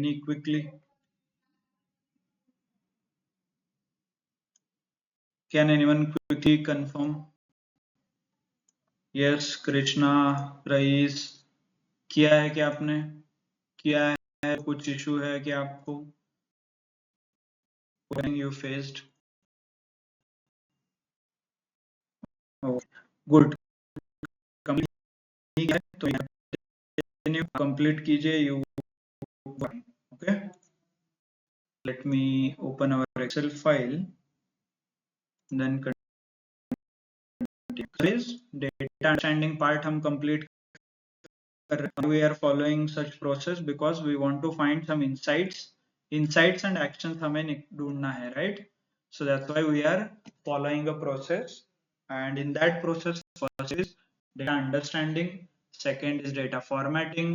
any quickly? Can anyone quickly confirm? Yes, Krishna, rice, किया है क्या आपने? किया है? कुछ इशू है क्या आपको? When you faced? Oh, good. Complete है तो कंप्लीट कीजिए. You okay? Let me open our Excel file. Then continue. Data understanding part हम complete कर रहे हैं. We are following such process because we want to find some insights and actions हमें ढूंढना है, right? So that's why we are following a process, and in that process first is data understanding, second is data formatting,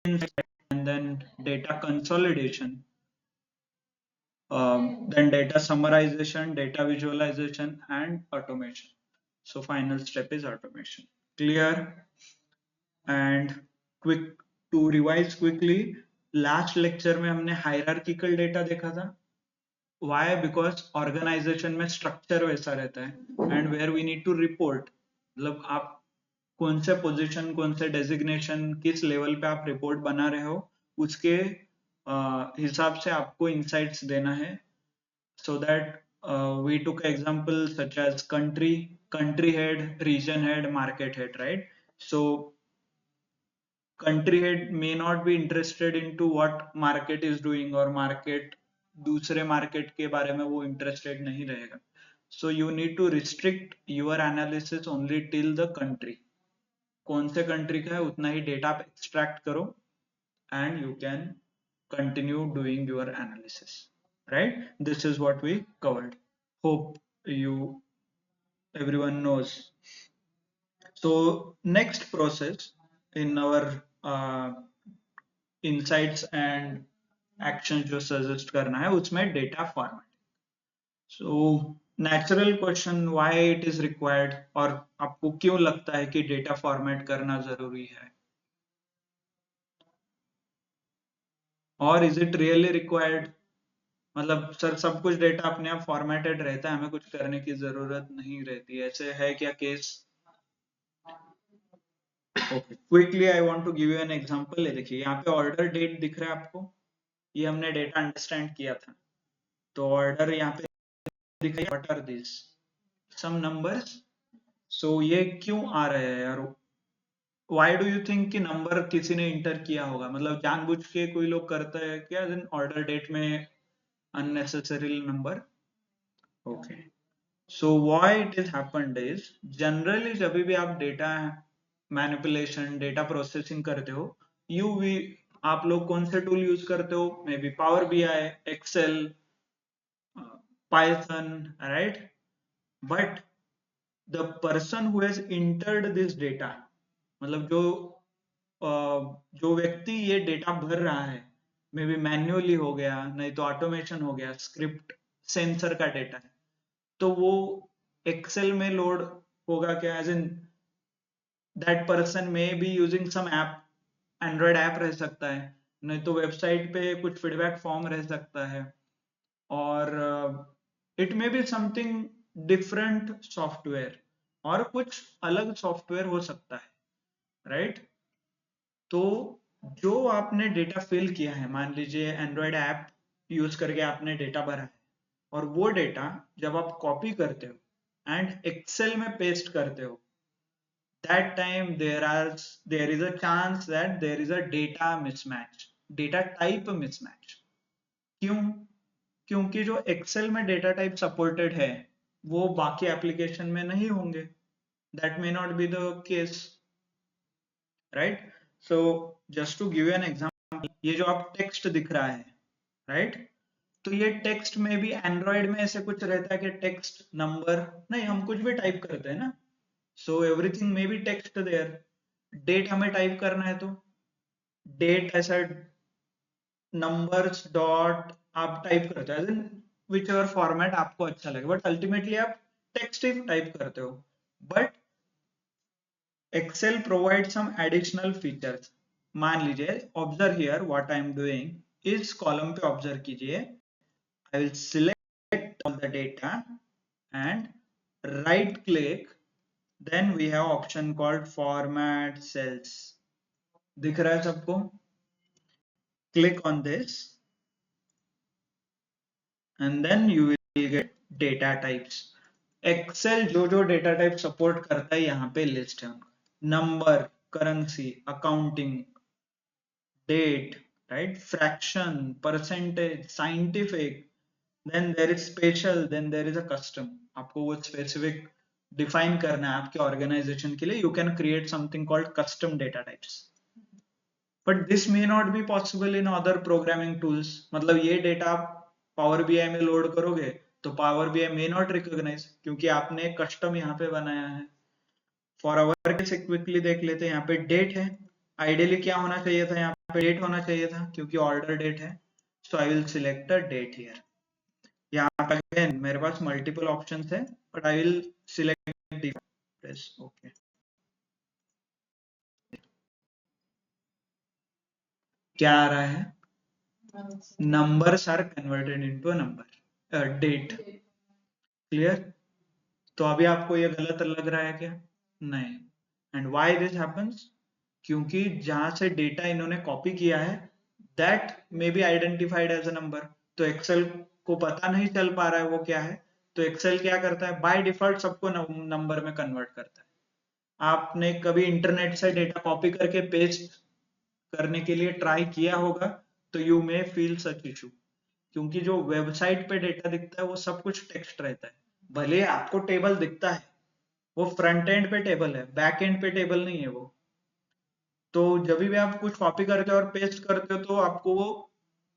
and then data consolidation, then data summarization, data visualization, and automation. So final step is automation. Clear? And quick to revise quickly, last lecture में हमने hierarchical data देखा था. Why? Because organization में structure वैसा रहता है, and where we need to report, मतलब आप कौन से पोजीशन, कौन से डेजिग्नेशन, किस लेवल पे आप रिपोर्ट बना रहे हो, उसके हिसाब से आपको इंसाइट्स देना है. So that we took example such as country head, region head, market head, right? So country head may not be interested into what market is doing, or market दूसरे market के बारे में वो interested नहीं रहेगा. So you need to restrict your analysis only till the country. कौन से country का है उतना ही data आप extract करो, and you can continue doing your analysis, right? This is what we covered. Hope everyone knows. So next process in our insights and actions जो suggest करना है उसमें data format. So natural question, why it is required, और आपको क्यों लगता है कि data format करना जरूरी है, और is it really required? मतलब सर सब कुछ डेटा अपने आप फॉर्मेटेड रहता है, हमें कुछ करने की जरूरत नहीं रहती, ऐसे है क्या case? Okay, quickly I want to give you an example. देखिए यहाँ पे ऑर्डर डेट दिख रहा है आपको, ये हमने डेटा अंडरस्टैंड किया था. तो ऑर्डर यहाँ पे दिख रहा है, what are this, some numbers. So ये क्यों आ रहे हैं यार? व्हाई डू यू थिंक कि नंबर किसी ने इंटर किया होगा? मतलब जानबूझ के कोई लोग करता है क्या ऑर्डर डेट में unnecessary number? Okay. So why it is happened is, generally जब भी आप डेटा मैनिपुलेशन, डेटा प्रोसेसिंग करते हो, आप लोग कौन से टूल यूज करते हो? Maybe Power BI, Excel, Python, right? But the person who has entered this data, मतलब जो व्यक्ति ये डेटा भर रहा है, मे बी मैन्युअली हो गया, नहीं तो ऑटोमेशन हो गया, स्क्रिप्ट, सेंसर का डेटा है, तो वो एक्सेल में लोड होगा क्या? As in that person maybe using some app, Android app रह सकता है, नहीं तो वेबसाइट पे कुछ फीडबैक फॉर्म रह सकता है, और it may be something different software, और कुछ अलग सॉफ्टवेयर हो सकता है, राइट? तो जो आपने डेटा फिल किया है, मान लीजिए एंड्रॉइड ऐप यूज करके आपने डेटा भरा है, और वो डेटा जब आप कॉपी करते हो एंड एक्सेल में पेस्ट करते हो, that time there is a chance that there is a data mismatch, data type mismatch. क्यों? क्योंकि जो एक्सेल में डेटा टाइप सपोर्टेड है वो बाकी एप्लीकेशन में नहीं होंगे. that may not be the case, right? So just to give you an example, ये जो आप टेक्स्ट दिख रहा है, right? तो ये टेक्स्ट में भी एंड्रॉइड में ऐसे कुछ रहता है कि टेक्स्ट नंबर नहीं, हम कुछ भी टाइप करते हैं ना, so everything maybe text there. Date हमें टाइप करना है तो डेट ऐसा नंबर्स डॉट आप टाइप करते हो, विच एवर फॉर्मेट आपको अच्छा लगे, बट अल्टीमेटली आप टेक्स्ट ही टाइप करते हो. But Excel provide some additional features, मान लीजिए observe here what I am doing, इस कॉलम पे ऑब्जर्व कीजिए, I will select all the data and right click, then we have option called format cells. दिख रहा है सबको? Click on this and then you will get data types. Excel जो जो data type support करता है यहाँ पे list है उनका, number, currency, accounting, date, right, fraction, percentage, scientific, then there is special, then there is a custom. आपको वो specific define करना है आपके organization के लिए. You can create something called custom data types. But this may not be possible in other programming tools. मतलब ये data आप Power BI में load करोगे तो Power BI may not recognize क्योंकि आपने custom यहाँ पे बनाया है. For our case quickly देख लेते हैं, यहाँ पे date है. Ideally क्या होना चाहिए था, यहाँ पे date होना चाहिए था क्योंकि order date है. So I will select a date here. यहाँ पे again मेरे पास multiple options है, but I will select default. Press OK. क्या आ रहा है? Numbers are converted into a number, date. Clear? तो अभी आपको ये गलत लग रहा है क्या? नहीं. And why this happens? क्योंकि जहां से डेटा इन्होंने कॉपी किया है that may be identified as a number, तो एक्सेल को पता नहीं चल पा रहा है वो क्या है, तो एक्सेल क्या करता है, बाय डिफॉल्ट सबको नंबर में कन्वर्ट करता है. आपने कभी इंटरनेट से डेटा कॉपी करके पेस्ट करने के लिए ट्राई किया होगा तो you may feel such issue, क्योंकि जो वेबसाइट पे डेटा दिखता है वो सब कुछ टेक्स्ट रहता है. भले आपको टेबल दिखता है, वो फ्रंट एंड पे टेबल है, बैक एंड पे टेबल नहीं है वो. तो जब भी आप कुछ कॉपी करते हो और पेस्ट करते हो तो आपको वो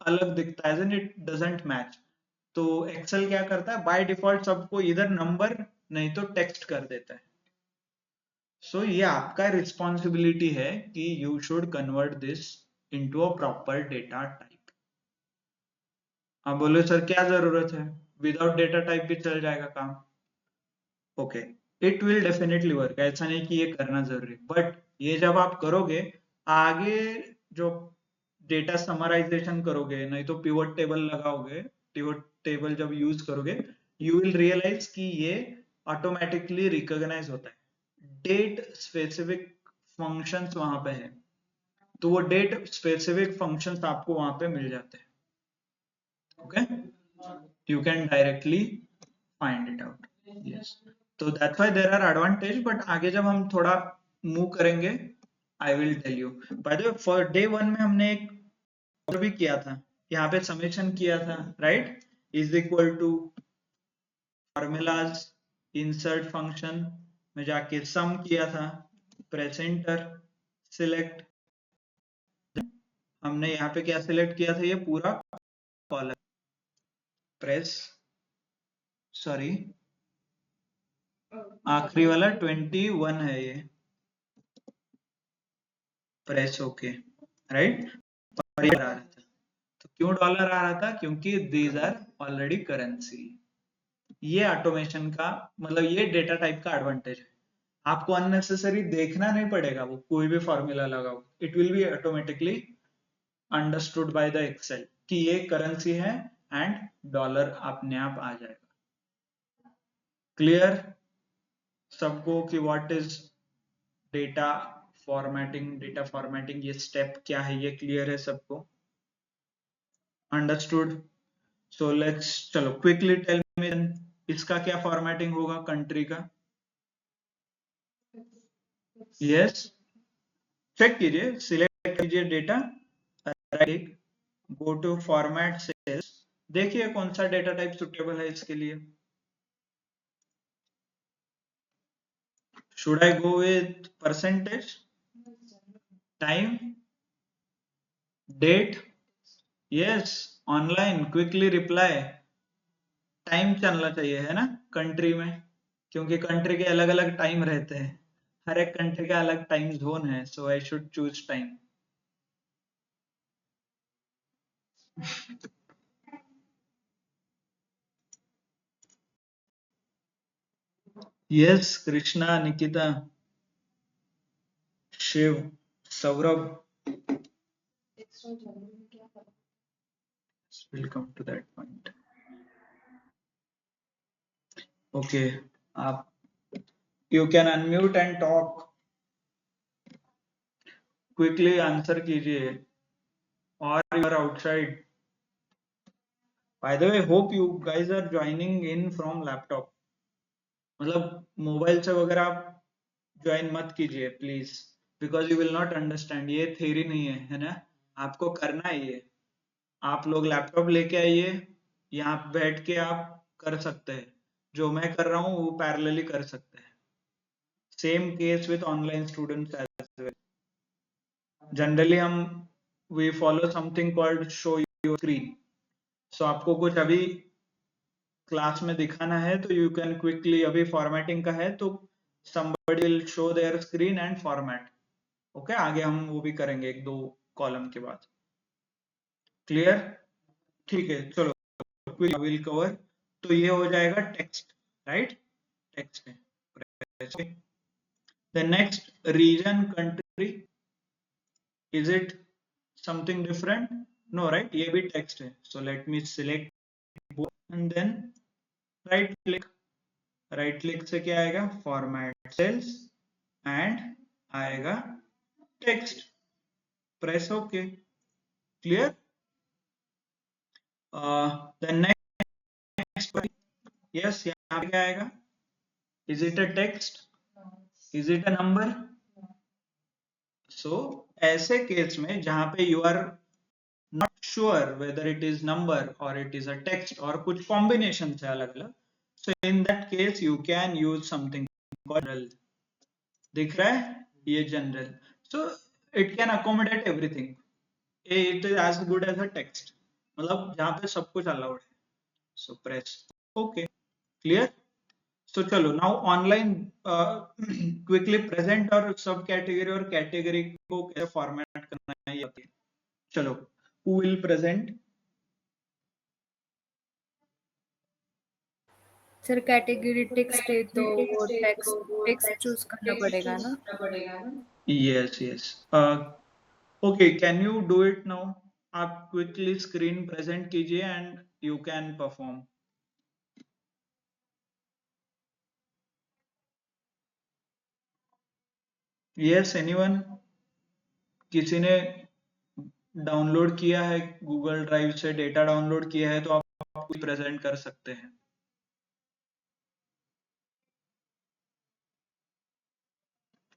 अलग दिखता है, इट डजंट मैच. तो एक्सेल क्या करता है, बाय डिफॉल्ट सबको इधर नंबर नहीं तो टेक्स्ट कर देता है. सो ये आपका रिस्पॉन्सिबिलिटी है कि you should convert this into a proper data type. आप बोले सर क्या जरूरत है, विदाउट डेटा टाइप भी चल जाएगा काम. Okay, it will definitely work, ऐसा नहीं कि ये करना जरूरी, बट ये जब आप करोगे आगे, जो डेटा समराइजेशन करोगे, नहीं तो पिवट टेबल लगाओगे, पिवट टेबल जब यूज करोगे, यू विल रियलाइज कि ये ऑटोमेटिकली रिकॉग्नाइज होता है. डेट स्पेसिफिक फंक्शंस वहां पे है, तो वो डेट स्पेसिफिक फंक्शंस आपको वहां पे मिल जाते हैं. Okay, you can directly find it out. Yes, so that's why there are advantage, but आगे जब हम थोड़ा मूव करेंगे I will tell you. By the way, for day 1 में हमने एक और भी किया था, यहाँ पे समेशन किया था, right, is equal to formulas, insert function में जाके sum किया था, press enter, select. हमने यहाँ पे क्या सिलेक्ट किया था, ये पूरा कॉलम. प्रेस, सॉरी आखिरी वाला 21 है ये, प्रेस ओके, राइट. और ये आ रहा था, तो क्यों डॉलर आ रहा था, क्योंकि दीज आर ऑलरेडी करेंसी. ये ऑटोमेशन का मतलब ये डेटा टाइप का एडवांटेज है. आपको अननेसेसरी देखना नहीं पड़ेगा, वो कोई भी फॉर्मूला लगाओ, it will be automatically understood by the Excel कि ये करेंसी है एंड डॉलर अपने आप आ जाएगा. क्लियर सबको कि व्हाट इज डेटा फॉर्मेटिंग, ये स्टेप क्या है, ये क्लियर है सबको? अंडरस्टूड. सो लेट्स, चलो क्विकली टेल मी इसका क्या फॉर्मेटिंग होगा कंट्री का. यस, चेक कीजिए, सिलेक्ट कीजिए data, right, go to format cells, देखिए कौन सा डेटा टाइप सुटेबल है इसके लिए. Should I go with percentage, time, date? Yes, online quickly reply. Time चलना चाहिए है ना कंट्री में, क्योंकि कंट्री के अलग अलग टाइम रहते हैं, हर एक कंट्री का अलग टाइम जोन है, so I should choose time. Yes, Krishna, Nikita, Shiv, Saurabh, We'll come to that point. Okay, आप you can unmute and talk. Quickly answer कीजिए. Or you are outside. By the way, hope you guys are joining in from laptop. मतलब mobile से वगैरह आप join मत कीजिए please, because you will not understand. ये theory नहीं है ना, आपको करना है ये. आप लोग लैपटॉप लेके आइए, यहाँ बैठ के आप कर सकते हैं. जो मैं कर रहा हूँ वो पैरेलली कर सकते हैं. Same case with online students as well. Generally हम we follow something called show your screen. So आपको कुछ अभी क्लास में दिखाना है तो यू कैन क्विकली, अभी फॉर्मेटिंग का है तो somebody will show their screen and format. Okay, आगे हम वो भी करेंगे एक दो कॉलम के बाद. क्लियर? ठीक है, चलो क्विक विल कवर. तो ये हो जाएगा टेक्स्ट, राइट? टेक्स्ट है. The next region, country. Is it something different? No, right? ये भी टेक्स्ट है. So let me select and then right click. Right click से क्या आएगा? फॉर्मेट सेल्स एंड आएगा text. Press okay. Clear? The next, yes, यहाँ पे क्या आएगा? Is it a text? Is it a number? So ऐसे केस में जहां पे you are not sure whether it is number और इट इज अ टेक्स्ट और कुछ कॉम्बिनेशन है अलग अलग, so in that case you can use something general. दिख रहा है ये general? So it can accommodate everything. It is as good as a text, मतलब जहां पे सब कुछ अलाउड है. So press okay. Clear? So चलो, नाउ ऑनलाइन क्विकली प्रेजेंट और सब कैटेगरी और कैटेगरी को कैसे फॉर्मेट करना है ये. चलो, who will present? Sir category text है तो वो टेक्स्ट चूज करना पड़ेगा ना? Yes yes. Okay, can you do it now? आप क्विकली स्क्रीन प्रेजेंट कीजिए and you can perform. Yes, anyone? किसी ने डाउनलोड किया है गूगल ड्राइव से, डेटा डाउनलोड किया है तो आप प्रेजेंट कर सकते हैं.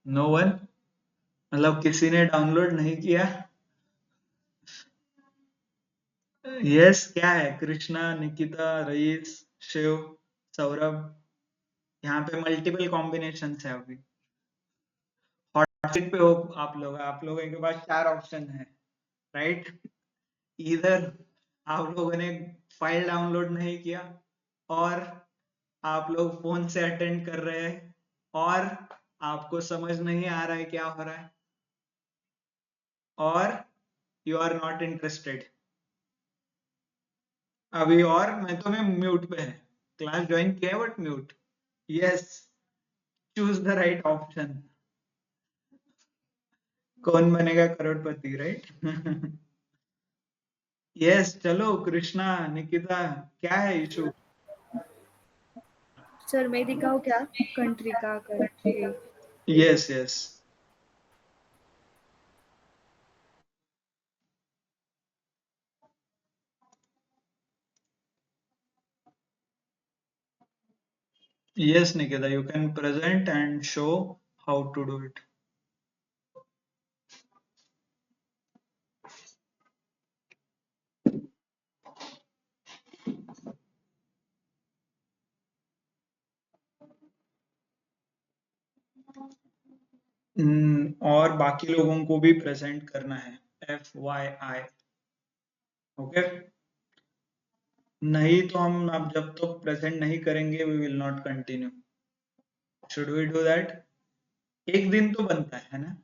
No one? मतलब किसी ने डाउनलोड नहीं किया? यस, क्या है? कृष्णा, निकिता, रईस, शिव, सौरभ. यहाँ पे मल्टीपल कॉम्बिनेशन है. अभी हॉट सीट पे हो आप लोग. आप लोगों के पास 4 ऑप्शन है, राइट? इधर आप लोगों ने फाइल डाउनलोड नहीं किया, और आप लोग फोन से अटेंड कर रहे हैं, और आपको समझ नहीं आ रहा है क्या हो रहा है, और यू आर नॉट इंटरेस्टेड अभी. और मैं म्यूट पे है. क्लास ज्वाइन किया but mute. Yes, choose the right option. कौन बनेगा करोड़पति, राइट? यस, चलो कृष्णा, निकिता, क्या है इशू? सर मैं दिखाऊं क्या कंट्री का करके? Yes yes. Yes, Nikita, you can present and show how to do it. और बाकी लोगों को भी प्रेजेंट करना है. FYI. ओके? नहीं तो हम अब जब तक प्रेजेंट नहीं करेंगे we will not continue. Should we do that? एक दिन तो बनता है ना?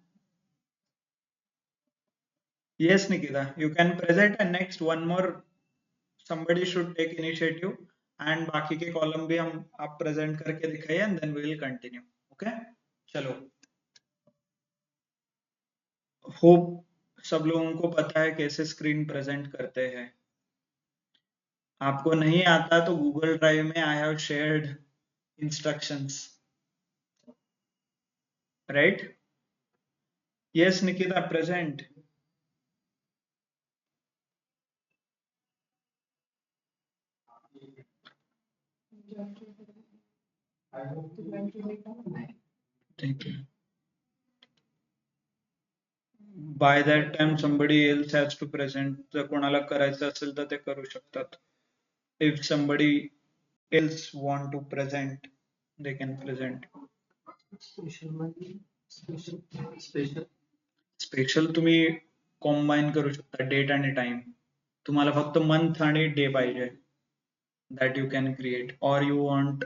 Yes, Nikita, you can present and next one more somebody should take initiative and बाकी के कॉलम भी हम आप प्रेजेंट करके दिखाइए and then we will continue. Okay? चलो, hope सब लोगों को पता है कैसे स्क्रीन प्रेजेंट करते हैं। आपको नहीं आता तो गूगल ड्राइव में I have shared instructions, right? Yes Nikita, present. Thank you. By that time somebody else has to present. जर कोणाला करायचं असेल तर ते करू शकतात. If somebody else want to present, they can present. Special तुम्ही कॉम्बाईन करू शकता डेट आणि टाइम. तुम्हाला फक्त मंथ आणि डे पाहिजे, that you can create, or you want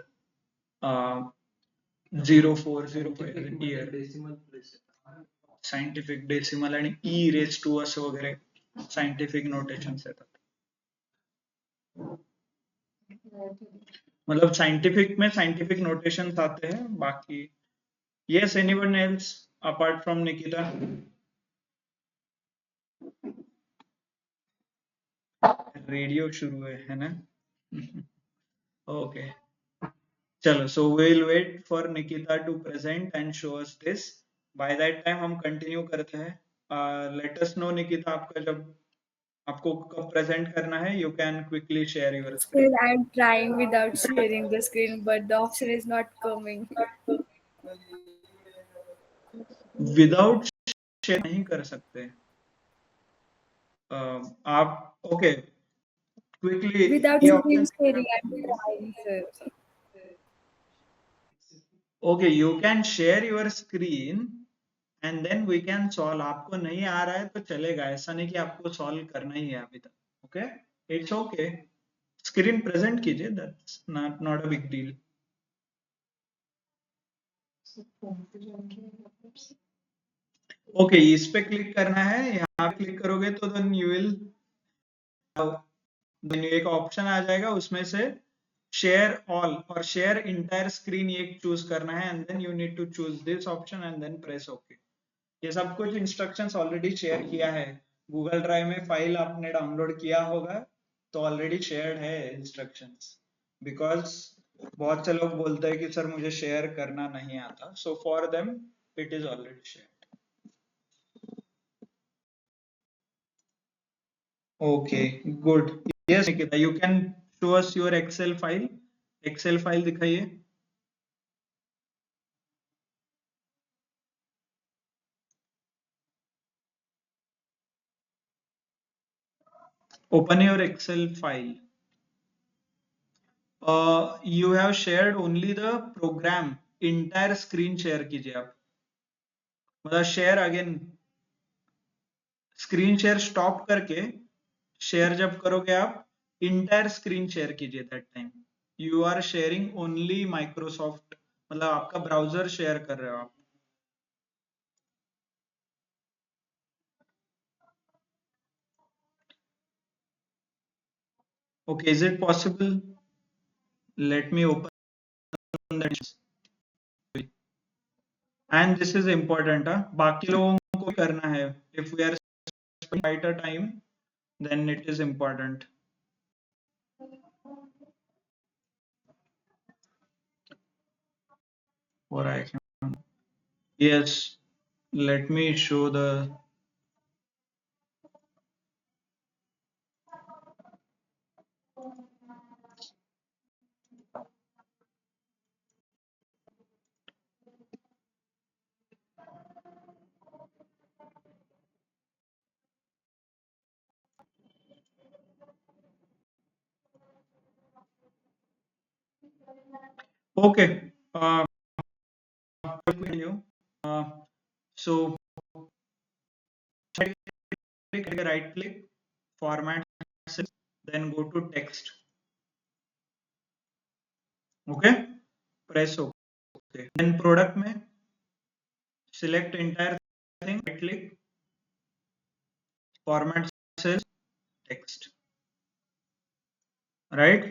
0405 as a year. Scientific decimal आणि ई रेज टू असं वगैरे सायंटिफिक नोटेशन्स येतात. मतलब साइंटिफिक में साइंटिफिक नोटेशंस आते हैं. बाकी yes, anyone else apart from Nikita? Radio शुरू है ना? ओके, चलो. सो we'll wait for Nikita to present and show us this. By that time हम कंटिन्यू करते हैं. Let us know निकिता, आपका जब आपको कब प्रेजेंट करना है. You can quickly share your screen. Still, I'm trying without sharing the screen, but the option is not coming. Without share नहीं कर सकते. आप ओके, क्विकली Without ये screen option. sharing, I'm trying, sir. Okay, you can share your screen and then we can solve. आपको नहीं आ रहा है तो चलेगा, ऐसा नहीं कि आपको सॉल्व करना ही है अभी तक. Okay, it's okay. Screen present कीजिए, that's not a big deal. Okay, इस पे क्लिक करना है. यहाँ पे क्लिक करोगे तो देन यू विल एक ऑप्शन आ जाएगा, उसमें से शेयर ऑल और शेयर इंटायर स्क्रीन ये चूज करना है. And then you need to choose this option and then press okay. ये सब कुछ इंस्ट्रक्शंस ऑलरेडी शेयर किया है गूगल ड्राइव में. फाइल आपने डाउनलोड किया होगा तो ऑलरेडी शेयर्ड है इंस्ट्रक्शंस. बिकॉज बहुत से लोग बोलते हैं कि सर मुझे शेयर करना नहीं आता. So for them it is already shared. Okay, good. Yes Nikita, you can show us your Excel file. Excel file दिखाइए. Open your Excel file. You have shared only the program. Entire screen share कीजिए आप. मतलब share again, screen share stop करके share जब करोगे आप, entire screen share कीजिए. That time you are sharing only Microsoft, मतलब आपका ब्राउजर शेयर कर रहे हो आप. Okay, is it possible? Let me open that. And this is important. बाकी लोगों को भी करना है. If we are spending lighter time, then it is important. Or I can. Yes, let me show the. Okay. Continue. So right click, format cells, then go to text. Okay. Press OK. Then product में select entire thing, right click, format cells, text. Right.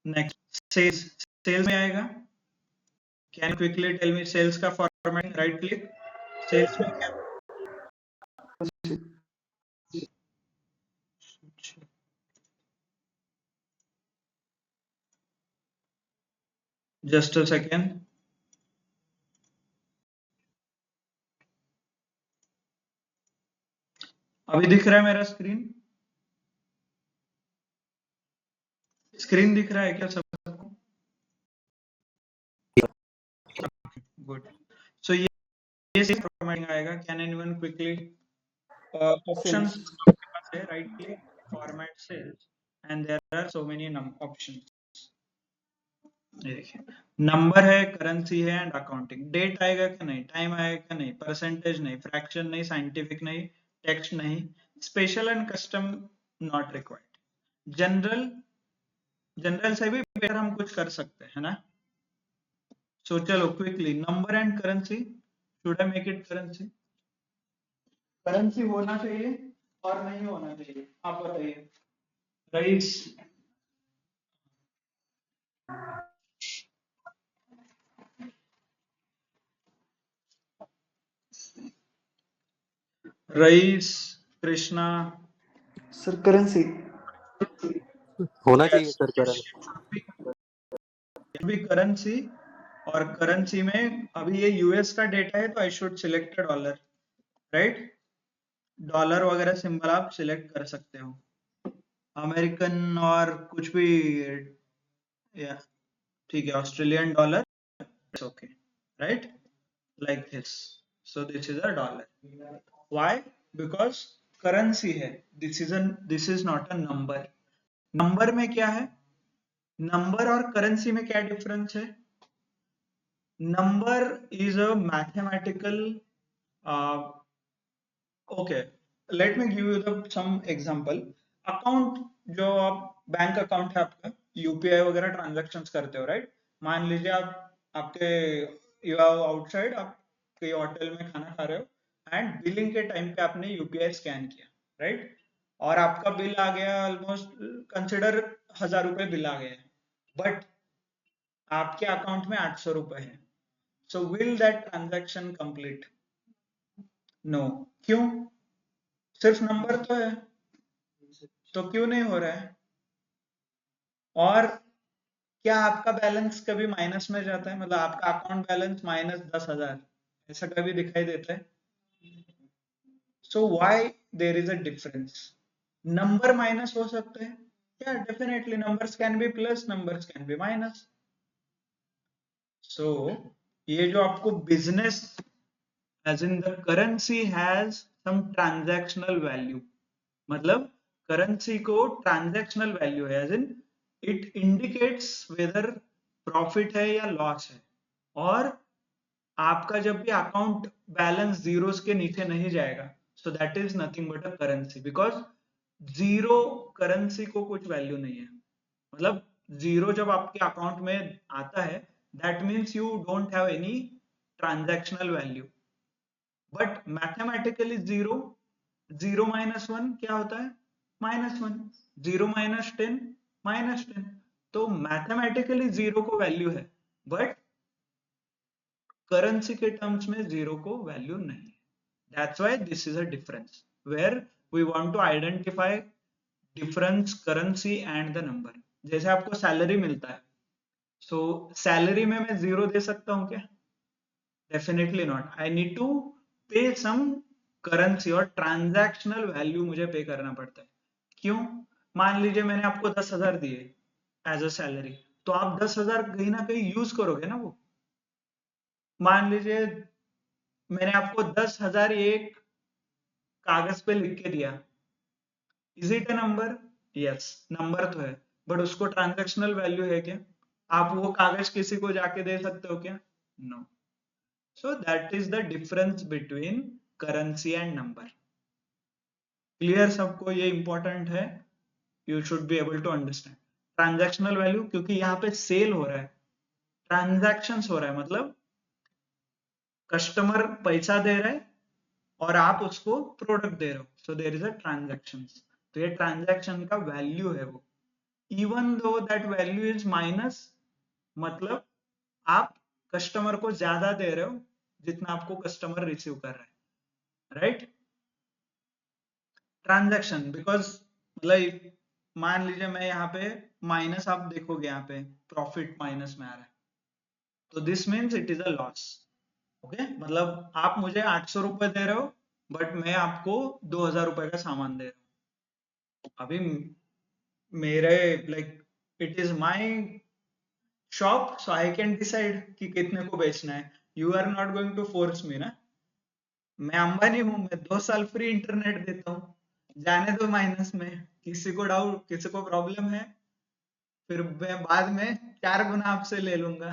Next, sales में आएगा. Can you quickly tell me sales का format? Right click, sales में क्या just a second. अभी दिख रहा है मेरा स्क्रीन? स्क्रीन दिख रहा है क्या सबको? गुड। सो ये फॉर्मेटिंग आएगा। Can anyone quickly options Cells. आपके पास है, right click, format cells, and there are so many options. ये देखिए, नंबर है, करेंसी है एंड अकाउंटिंग। डेट आएगा कि नहीं, टाइम आएगा कि नहीं, परसेंटेज नहीं, फ्रैक्शन नहीं, साइंटिफिक नहीं, टेक्स्ट नहीं, special and custom not required. General, general से भी बेटर हम कुछ कर सकते हैं ना। सो चलो quickly, number and currency, should I make it currency? Currency होना चाहिए और नहीं होना चाहिए, आप बताइए rice. Rice, Krishna. Sir, currency. होना चाहिए यस, सर करंट। भी करेंसी। और करेंसी में अभी ये यूएस का डेटा है तो I should select dollar, right? Dollar वगैरह सिंबल आप सिलेक्ट कर सकते हो, अमेरिकन और कुछ भी, या ठीक है, Australian dollar, it's okay, right? Like this. So this is a dollar. Why? Because currency है, this is not a number. Number में क्या है, नंबर और करेंसी में क्या डिफरेंस है? Number is a mathematical, okay, let me give you the some example. Account, जो आप बैंक अकाउंट है आपका, यूपीआई वगैरह ट्रांजैक्शंस करते हो, राइट? मान लीजिए आप आपके यू आर आउटसाइड, आप कहीं होटल में खाना खा रहे हो एंड बिलिंग के टाइम पे आपने यूपीआई स्कैन किया, राइट? और आपका बिल आ गया ऑलमोस्ट, कंसिडर 1000 रुपए बिल आ गया है, बट आपके अकाउंट में 800 रुपए है। So will that transaction complete? No. क्यों? सिर्फ नंबर तो है, तो क्यों नहीं हो रहा है? और क्या आपका बैलेंस कभी माइनस में जाता है? मतलब आपका अकाउंट बैलेंस -10,000 ऐसा कभी दिखाई देता है? So why there is a difference? Number minus हो सकते हैं, या definitely numbers can be plus, numbers can be minus. So ये जो आपको business, as in the currency has some transactional value, मतलब करेंसी को ट्रांजैक्शनल वैल्यू है, as in it indicates whether profit है या लॉस है। और आपका जब भी अकाउंट बैलेंस जीरोस के नीचे नहीं जाएगा, so that is nothing but a currency, because zero currency को कुछ वैल्यू नहीं है। मतलब जीरो जब आपके अकाउंट में आता है, that means you don't have any transactional value. But mathematically zero, 0 - 1 क्या होता है? -1। 0 - 10 -10। तो मैथमेटिकली जीरो को वैल्यू है, बट करेंसी के टर्म्स में जीरो को वैल्यू नहीं है। That's why this is a difference where we want to identify difference currency and the number. जैसे आपको सैलरी मिलता है, सो सैलरी में मैं जीरो दे सकता हूं क्या? Definitely not. I need to pay some currency और ट्रांजैक्शनल वैल्यू मुझे पे करना पड़ता है। क्यों? मान लीजिए मैंने आपको 10,000 दिए एज अ सैलरी, तो आप 10,000 कहीं ना कहीं यूज करोगे ना वो। मान लीजिए मैंने आपको 10,000 एक कागज पे लिख के दिया, is it a number? Yes, number तो है, बट उसको ट्रांजैक्शनल वैल्यू है क्या? आप वो कागज किसी को जाके दे सकते हो क्या? No. So that is the difference between currency and number. Clear सबको? ये important है, you should be able to understand. Transactional value, क्योंकि यहाँ पे सेल हो रहा है, transactions हो रहा है, मतलब कस्टमर पैसा दे रहा है और आप उसको प्रोडक्ट दे रहे हो, so there is a transactions. तो ये ट्रांजैक्शन का वैल्यू है वो, even though that value is minus, मतलब आप कस्टमर को ज्यादा दे रहे हो जितना आपको कस्टमर रिसीव कर रहा है, राइट? ट्रांजैक्शन, बिकॉज मतलब मान लीजिए मैं यहाँ पे माइनस, आप देखोगे यहाँ पे प्रॉफिट माइनस में आ रहा है, तो this means it is a loss. Okay, मतलब आप मुझे 800 रुपए दे रहे हो बट मैं आपको 2000 रुपए का सामान दे रहा हूँ। अभी मेरे like it is my shop, so I can decide कि कितने को बेचना है। You are not going to force me ना। मैं अंबानी हूँ, मैं 2 साल फ्री इंटरनेट देता हूँ, जाने दो माइनस में। किसी को डाउट, किसी को प्रॉब्लम है, फिर मैं बाद में 4 गुना आपसे ले लूंगा,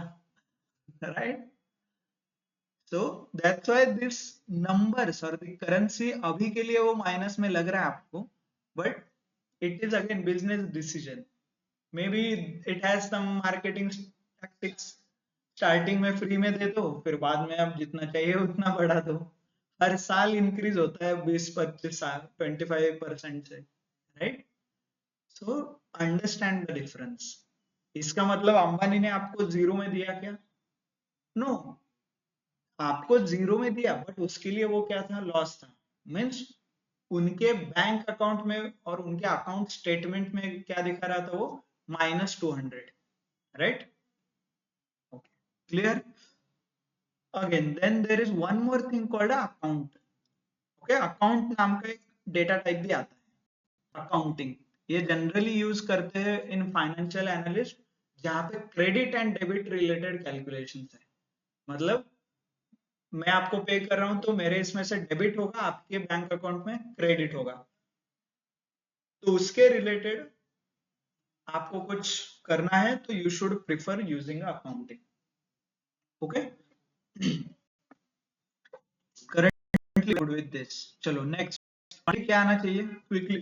right? So that's why this numbers और द करेंसी अभी के लिए वो माइनस में लग रहा है आपको, but it is again business decision. Maybe it has some marketing tactics. Starting में फ्री में दे दो, फिर बाद में आप जितना चाहिए उतना बढ़ा दो। हर साल इंक्रीज होता है 20-25 साल 25% से, right? So understand the difference. इसका मतलब अंबानी ने आपको जीरो में दिया क्या? नो, आपको जीरो में दिया बट उसके लिए वो क्या था? लॉस था। मीन्स उनके बैंक अकाउंट में और उनके अकाउंट स्टेटमेंट में क्या दिखा रहा था? वो -200, right? Okay, clear? Again then there is one more thing called account. Okay, account नाम का एक डेटा टाइप भी आता है, अकाउंटिंग। ये जनरली यूज करते हैं इन फाइनेंशियल एनालिस्ट, जहां पे credit and debit related calculations है। मतलब मैं आपको पे कर रहा हूं तो मेरे इसमें से डेबिट होगा, आपके बैंक अकाउंट में क्रेडिट होगा, तो उसके रिलेटेड आपको कुछ करना है तो you should prefer using accounting. Okay, currently good with this. चलो नेक्स्ट, क्या आना चाहिए क्विकली?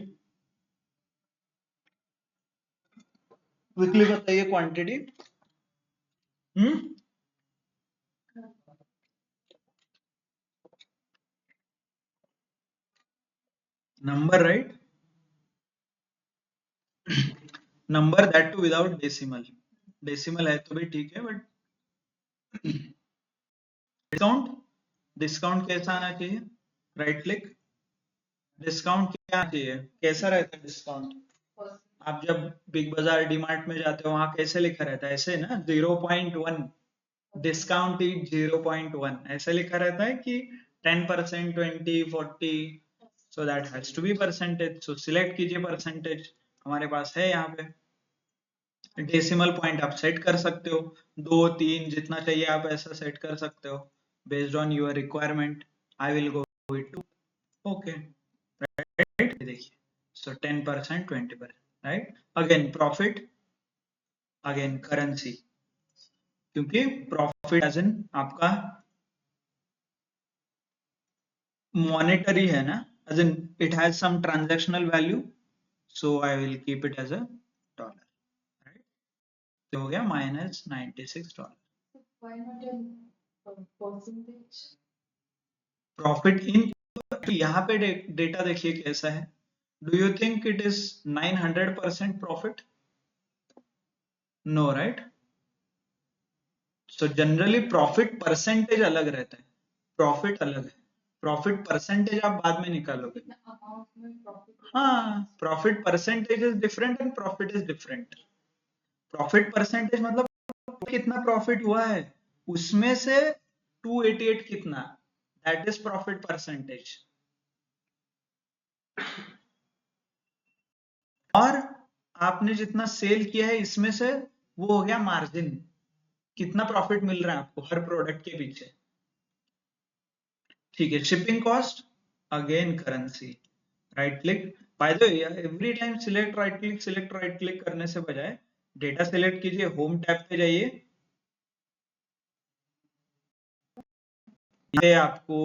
क्विकली बताइए quantity. Number, right? Number, that too without decimal. Decimal है तो भी ठीक है, बट डिस्काउंट, डिस्काउंट कैसा आना चाहिए? राइट क्लिक, डिस्काउंट क्या आना चाहिए? कैसा रहता है डिस्काउंट? आप जब बिग बाजार डीमार्ट में जाते हो वहां कैसे लिखा रहता है? ऐसे ना, 0.1 डिस्काउंट इज 0.1 ऐसे लिखा रहता है कि 10%, 20, 40? So that has to be percentage. So select कीजिए परसेंटेज, हमारे पास है यहाँ पे। डेसिमल पॉइंट आप सेट कर सकते हो, 2, 3 जितना चाहिए आप ऐसा सेट कर सकते हो based on your requirement. I will go with 2। Okay, right? देखिए, so 10%, 20%, right? Again profit, again currency, क्योंकि प्रॉफिट एज इन आपका मॉनेटरी है ना, as in it has some transactional value, so I will keep it as a dollar, right? तो हो गया -$96। Profit in, यहाँ पे डेटा देखिए कैसा है। Do you think it is 900% profit? No, right? So generally profit percentage अलग रहता है, प्रॉफिट अलग है, प्रॉफिट परसेंटेज आप बाद में निकालोगे। हाँ, profit percentage is different and profit is different. Profit percentage मतलब कितना प्रॉफिट हुआ है, उसमें से 288 कितना, दैट इज प्रॉफिट परसेंटेज। और आपने जितना सेल किया है इसमें से वो हो गया मार्जिन, कितना प्रॉफिट मिल रहा है आपको हर प्रोडक्ट के पीछे। ठीक है, shipping cost, again currency, right click. By the way, every time select right click करने से बजाय डेटा सिलेक्ट कीजिए, होम टैब पे जाइए, ये आपको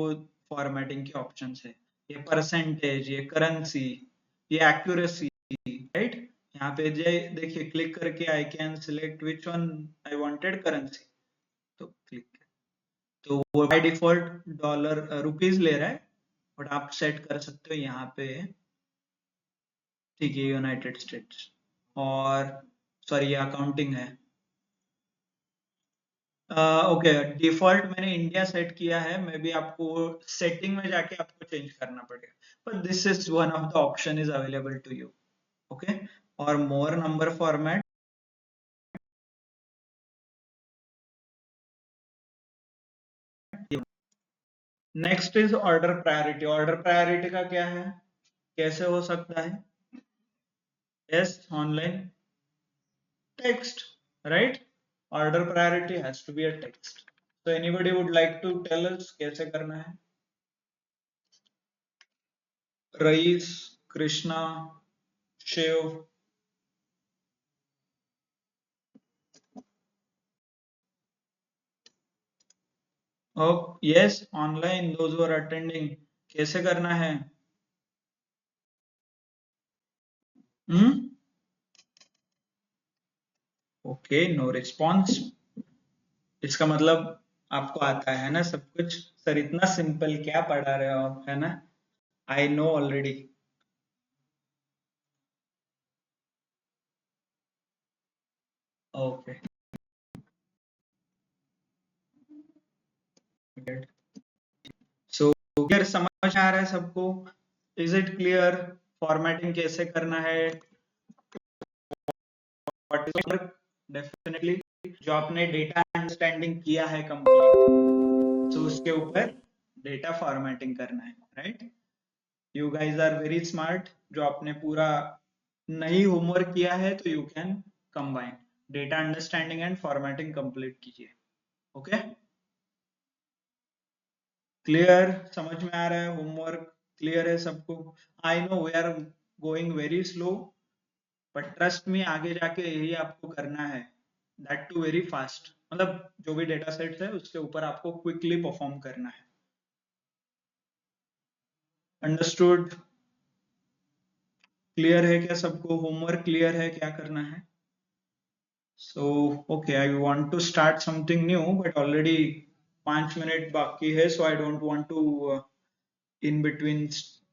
फॉर्मेटिंग के ऑप्शंस है, ये परसेंटेज, ये करेंसी, ये एक्यूरेसी, राइट? यहाँ पे देखिए क्लिक करके I can select which one I wanted, currency, तो क्लिक, तो वो बाय डिफॉल्ट डॉलर रुपीज ले रहा है, बट आप सेट कर सकते हो यहाँ पे, ठीक है, यूनाइटेड स्टेट्स, और सॉरी ये अकाउंटिंग है। ओके, डिफॉल्ट मैंने इंडिया सेट किया है, मे बी आपको सेटिंग में जाके आपको चेंज करना पड़ेगा, but this is one of the option is available to you. Okay, और more number format, next is order priority. Order priority का क्या है, कैसे हो सकता है? Yes, online text, right? Order priority has to be a text. So anybody would like to tell us कैसे करना है? Rais, Krishna, Shiv. Oh yes, online those who are attending, कैसे करना है? Okay, no response. इसका मतलब आपको आता है ना सब कुछ? सर इतना सिंपल क्या पढ़ा रहे हो आप, है ना? I know already. Okay, so clear, समझ में आ रहा है सबको? Is it clear? फॉर्मेटिंग कैसे करना है, व्हाट इज वर्क? डेफिनेटली जो आपने डेटा अंडरस्टैंडिंग किया है कंप्लीट, तो उसके ऊपर डेटा फॉर्मेटिंग करना है, right? You guys are very smart. जो आपने पूरा नहीं होमवर्क किया है तो you can combine data understanding and formatting complete कीजिए। Okay, clear? समझ में आ रहा है? होमवर्क क्लियर है सबको? I know we are going very slow, but trust me आगे जाके यही आपको करना है, दैट टू वेरी फास्ट। मतलब जो भी डेटा सेट्स है उसके ऊपर आपको क्विकली परफॉर्म करना है। अंडरस्टूड? क्लियर है क्या सबको? होमवर्क क्लियर है, क्या करना है? So okay, I want to start something new, but already 5 minutes बाकी है, so I don't want to in between,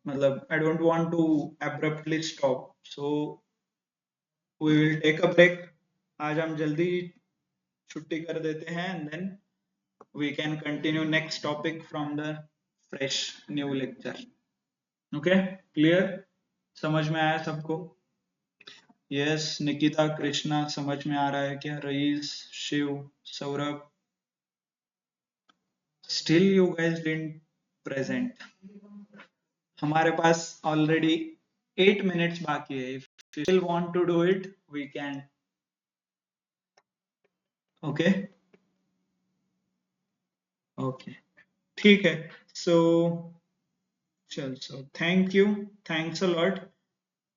मतलब I don't want to abruptly stop. So we will take a break. आज हम जल्दी छुट्टी कर देते हैं, and then we can continue next topic from the fresh new lecture. Okay, clear? समझ में आया सबको? यस, निकिता, कृष्णा, समझ में आ रहा है क्या? Rais, Shiv, Saurabh, still you guys didn't present. हमारे पास ऑलरेडी 8 मिनट्स बाकी है। If you still want to do it we can. Okay okay, ठीक है। सो चल, so thank you, thanks a lot.